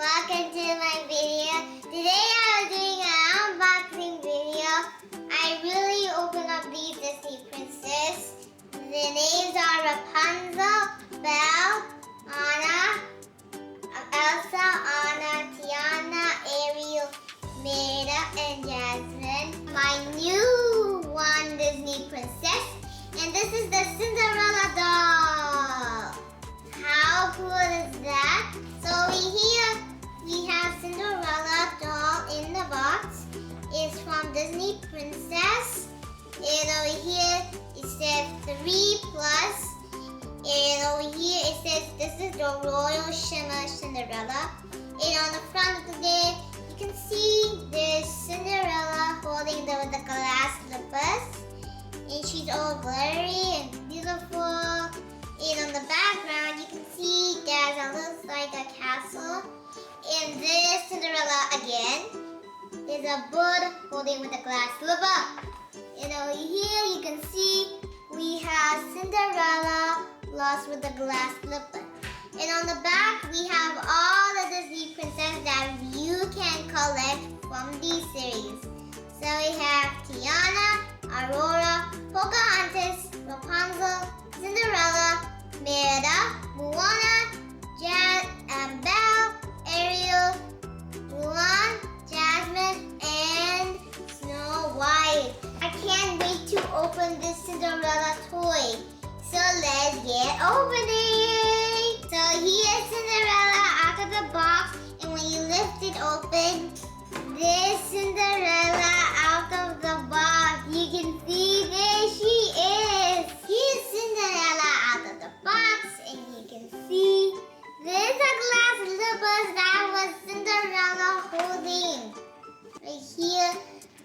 welcome to my video. Today I was doing an unboxing video. I really opened up these Disney princesses. The names are Rapunzel, Belle, Anna, Elsa, Anna, Tiana, Ariel, Merida, and Jasmine. My new one Disney princess. And this is the Cinderella doll. How cool is that? So here we have Cinderella doll in the box. It's from Disney Princess. And over here it says 3 plus. And over here it says this is the Royal Shimmer Cinderella. And on the front of it you can see there's Cinderella holding the glass slippers. And she's all glittery and beautiful. And on the background, you can see there's looks like a castle. And there's Cinderella again. There's a bird holding with a glass slipper. And over here, you can see we have Cinderella lost with the glass slipper. And on the back, we have all the Disney princesses that you can collect from these series. So we have Tiana, Aurora, Pocahontas, Rapunzel, Cinderella, Merida, Moana, Belle, Ariel, Mulan, Jasmine, and Snow White. I can't wait to open this Cinderella toy. So let's get opening. So here's Cinderella out of the box, and when you lift it open, there's Cinderella out of the box. You can see there she is. Here's Cinderella out of the box, and you can see there's a glass slippers that was Cinderella holding right here.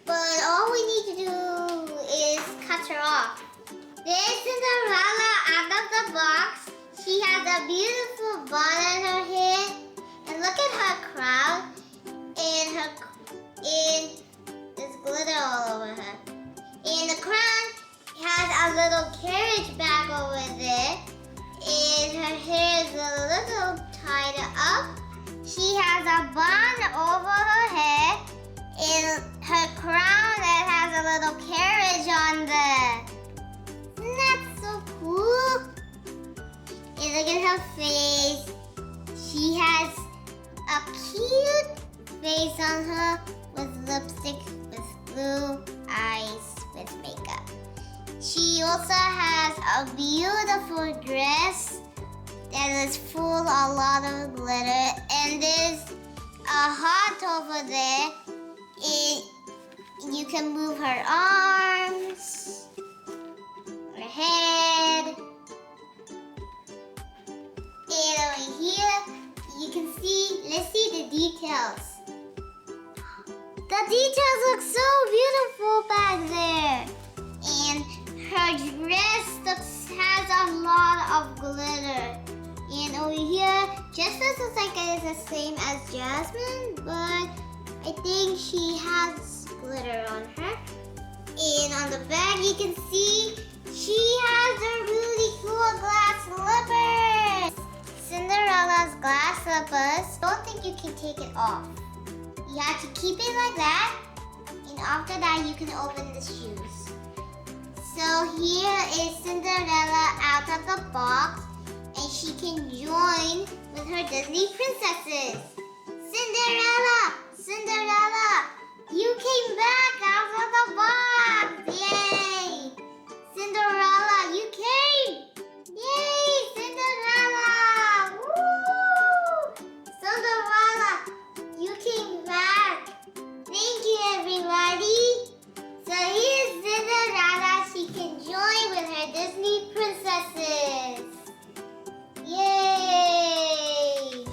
But all we need to do is cut her off. There's Cinderella out of the box. She has a beautiful bun on her head, and look at her crown and there's glitter all over her. And the crown has a little carriage bag over there. And her hair is a little tied up. She has a bun over her head. And her crown that has a little carriage on there. Isn't that so cool? And look at her face. She has a cute face on her with lipstick, with blue eyes, with makeup. She also has a beautiful dress that is full of a lot of glitter, and there's a heart over there, and you can move her arms, her head, and over here you can see, let's see the details. The details look so beautiful back there. And her dress has a lot of glitter. And over here, Jessica looks like it's the same as Jasmine, but I think she has glitter on her. And on the back, you can see she has a really cool glass slippers. Cinderella's glass slippers. Don't think you can take it off. You have to keep it like that, and after that you can open the shoes. So here is Cinderella out of the box, and she can join with her Disney princesses. Cinderella! Cinderella! You came back out of the box! Yay! Cinderella, you came! Yay! Cinderella! Woo! Cinderella! You came back. Thank you, everybody. So here's Cinderella. She can join with her Disney princesses. Yay!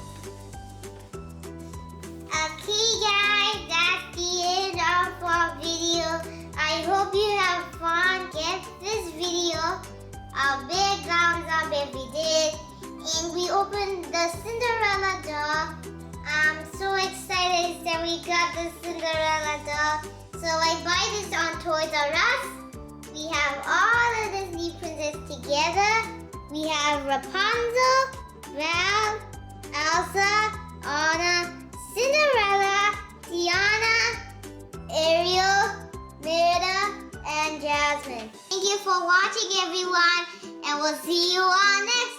Okay, guys, that's the end of our video. I hope you have fun. Give this video a big thumbs up if you did. And we opened the Cinderella doll. I'm so excited that we got the Cinderella doll. So I buy this on Toys R Us. We have all the Disney princesses together. We have Rapunzel, Belle, Elsa, Anna, Thank you for watching, everyone, and we'll see you on next